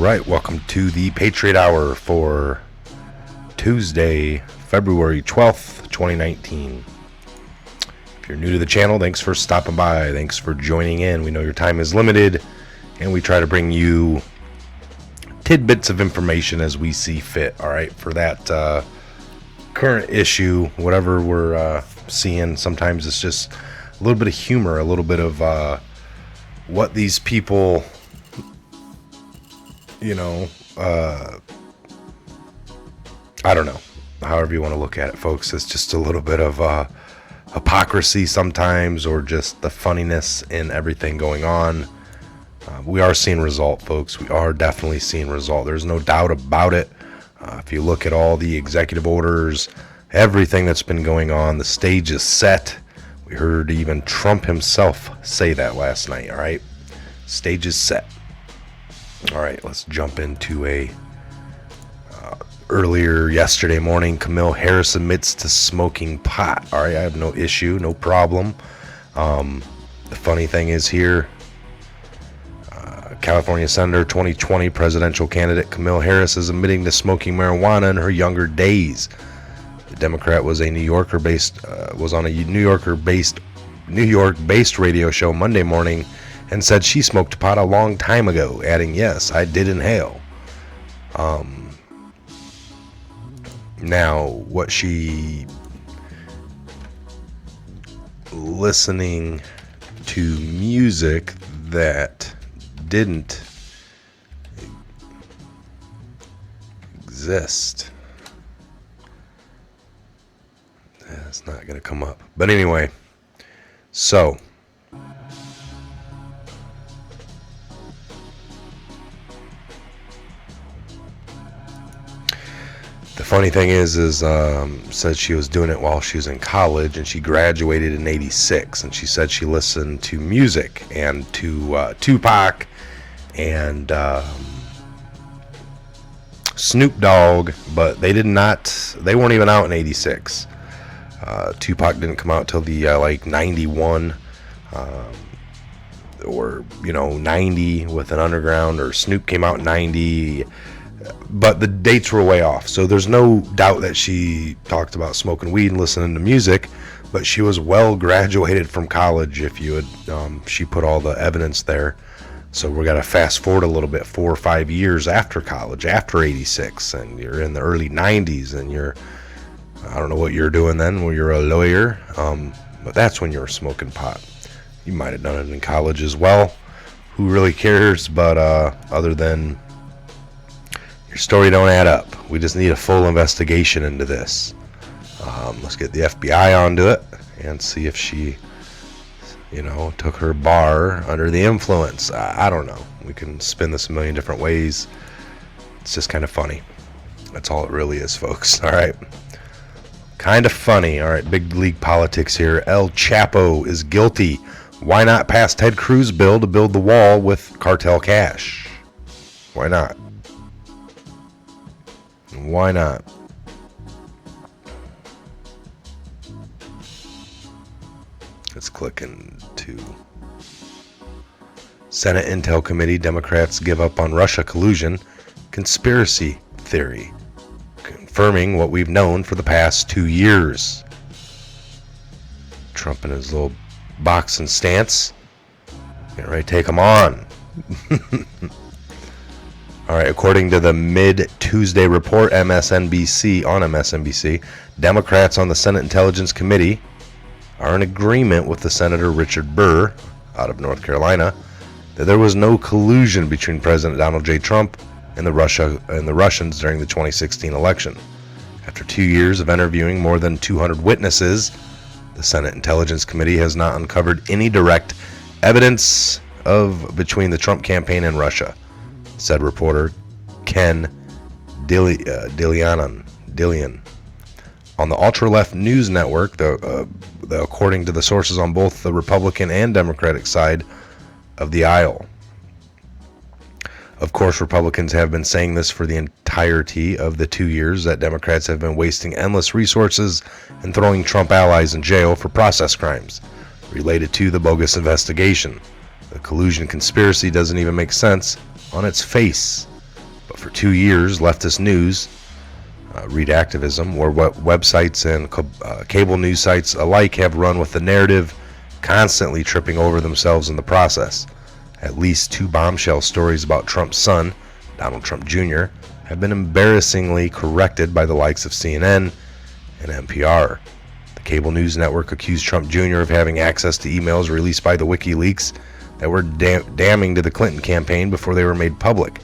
right, welcome to the Patriot Hour for Tuesday, February 12th, 2019. If you're new to the channel, thanks for stopping by. Thanks for joining in. We know your time is limited, and we try to bring you tidbits of information as we see fit, all right, for that current issue, whatever we're seeing. Sometimes it's just a little bit of humor, a little bit of what these people... I don't know. However you want to look at it, folks. It's just a little bit of hypocrisy sometimes, or just the funniness in everything going on. We are seeing result, folks. We are definitely seeing result. There's no doubt about it. If you look at all the executive orders, everything that's been going on, the stage is set. We heard even Trump himself say that last night, all right? Stage is set. All right, let's jump into earlier yesterday morning. Kamala Harris admits to smoking pot. All right, I have no issue, no problem. The funny thing is here, California Senator 2020 presidential candidate Kamala Harris is admitting to smoking marijuana in her younger days. The Democrat was on a New York-based radio show Monday morning and said she smoked pot a long time ago, adding, "Yes, I did inhale." Now, what she... listening to music that didn't exist. It's not going to come up. But anyway, so... the funny thing is said she was doing it while she was in college, and she graduated in '86. And she said she listened to music and to Tupac and Snoop Dogg, but they weren't even out in '86. Tupac didn't come out till the 91, or 90 with an underground, or Snoop came out in 90. But the dates were way off, so there's no doubt that she talked about smoking weed and listening to music, but she was well graduated from college. If you would, she put all the evidence there. So we're gonna fast forward a little bit, 4 or 5 years after college, after '86, and you're in the early '90s, and I don't know what you're doing then. Well, you're a lawyer, but that's when you were smoking pot. You might have done it in college as well. Who really cares? But other than your story don't add up. We just need a full investigation into this. Let's get the FBI onto it and see if she, took her bar under the influence. I don't know. We can spin this a million different ways. It's just kind of funny. That's all it really is, folks. All right. Kind of funny. All right. Big league politics here. El Chapo is guilty. Why not pass Ted Cruz bill to build the wall with cartel cash? Why not? Why not? Let's click into Senate Intel Committee. Democrats give up on Russia collusion conspiracy theory, confirming what we've known for the past 2 years. Trump and his little boxing stance. Get ready to take him on. All right, according to the mid-Tuesday report, MSNBC, Democrats on the Senate Intelligence Committee are in agreement with the Senator Richard Burr out of North Carolina that there was no collusion between President Donald J. Trump and the Russians during the 2016 election. After 2 years of interviewing more than 200 witnesses, the Senate Intelligence Committee has not uncovered any direct evidence between the Trump campaign and Russia, said reporter Ken Dillian on the ultra-left news network. According to the sources on both the Republican and Democratic side of the aisle. Of course, Republicans have been saying this for the entirety of the 2 years that Democrats have been wasting endless resources and throwing Trump allies in jail for process crimes related to the bogus investigation. The collusion conspiracy doesn't even make sense on its face. for 2 years, leftist news, read activism, or what websites and cable news sites alike have run with the narrative, constantly tripping over themselves in the process. At least 2 bombshell stories about Trump's son, Donald Trump Jr., have been embarrassingly corrected by the likes of CNN and NPR. The cable news network accused Trump Jr. of having access to emails released by the WikiLeaks that were damning to the Clinton campaign before they were made public.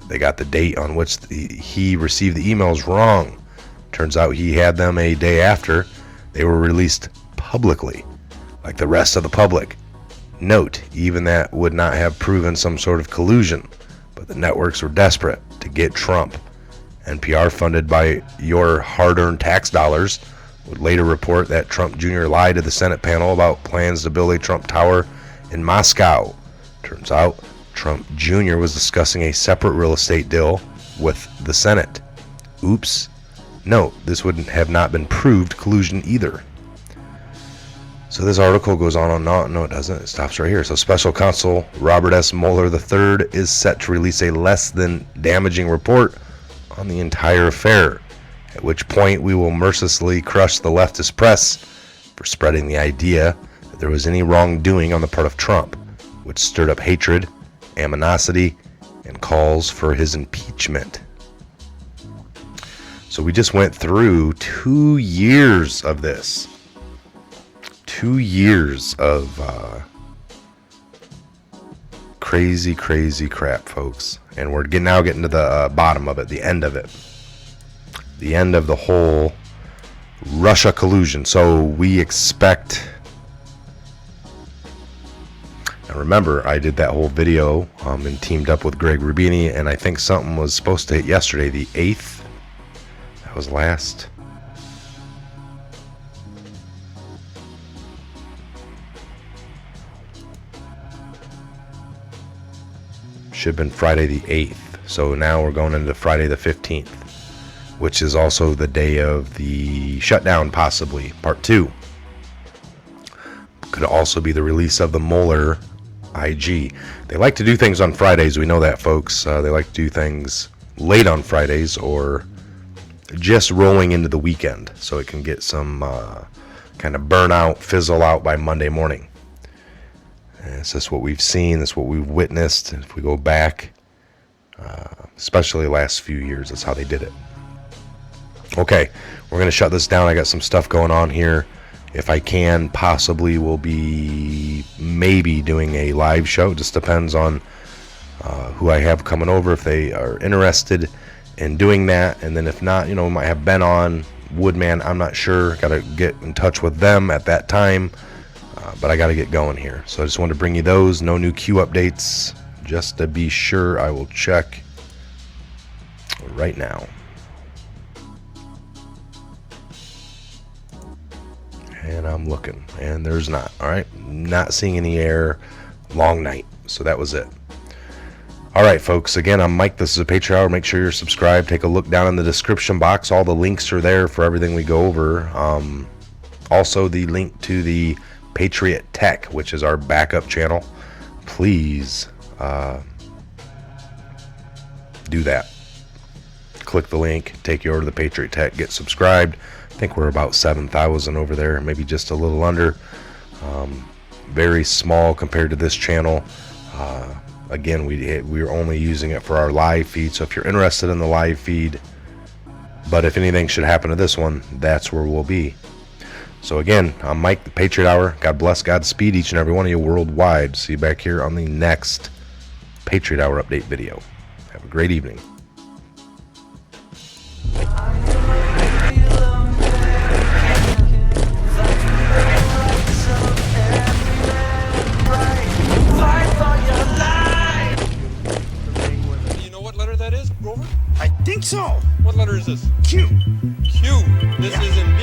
They got the date on which he received the emails wrong. Turns out he had them a day after they were released publicly, like the rest of the public. Note, even that would not have proven some sort of collusion, but the networks were desperate to get Trump. NPR, funded by your hard-earned tax dollars, would later report that Trump Jr. lied to the Senate panel about plans to build a Trump Tower in Moscow. Turns out Trump Jr. was discussing a separate real estate deal with the Senate. Oops. Note, this would have not been proved collusion either. So this article goes on. No, it doesn't. It stops right here. So Special Counsel Robert S. Mueller III is set to release a less than damaging report on the entire affair, at which point we will mercilessly crush the leftist press for spreading the idea that there was any wrongdoing on the part of Trump, which stirred up hatred, animosity, and calls for his impeachment. So we just went through 2 years of this. 2 years of crazy crap, folks. And we're now getting to the bottom of it, the end of it. The end of the whole Russia collusion. So we expect... Now remember, I did that whole video and teamed up with Greg Rubini, and I think something was supposed to hit yesterday, the 8th. That was last... should have been Friday the 8th. So now we're going into Friday the 15th, which is also the day of the shutdown, possibly, part 2. Could also be the release of the Mueller IG. They like to do things on Fridays, we know that, folks. They like to do things late on Fridays or just rolling into the weekend so it can get some kind of burnout, fizzle out by Monday morning. This is what we've seen. This is what we've witnessed. If we go back, especially the last few years, that's how they did it. Okay, we're going to shut this down. I got some stuff going on here. If I can, possibly will be maybe doing a live show. It just depends on who I have coming over, if they are interested in doing that. And then if not, we might have Ben on, Woodman. I'm not sure. Got to get in touch with them at that time. But I got to get going here. So I just wanted to bring you those. No new queue updates. Just to be sure, I will check right now. And I'm looking. And there's not. All right. Not seeing any air. Long night. So that was it. All right, folks. Again, I'm Mike. This is a Patriot Hour. Make sure you're subscribed. Take a look down in the description box. All the links are there for everything we go over. Also, the link to the Patriot Tech, which is our backup channel. Please do that. Click the link, take you over to the Patriot Tech, get subscribed. I think we're about 7,000 over there, maybe just a little under. Very small compared to this channel. Again, we're only using it for our live feed, so if you're interested in the live feed, but if anything should happen to this one, that's where we'll be. So again, I'm Mike, the Patriot Hour. God bless, Godspeed each and every one of you worldwide. See you back here on the next Patriot Hour update video. Have a great evening. You know what letter that is, Grover? I think so. What letter is this? Q. Q. This is in B.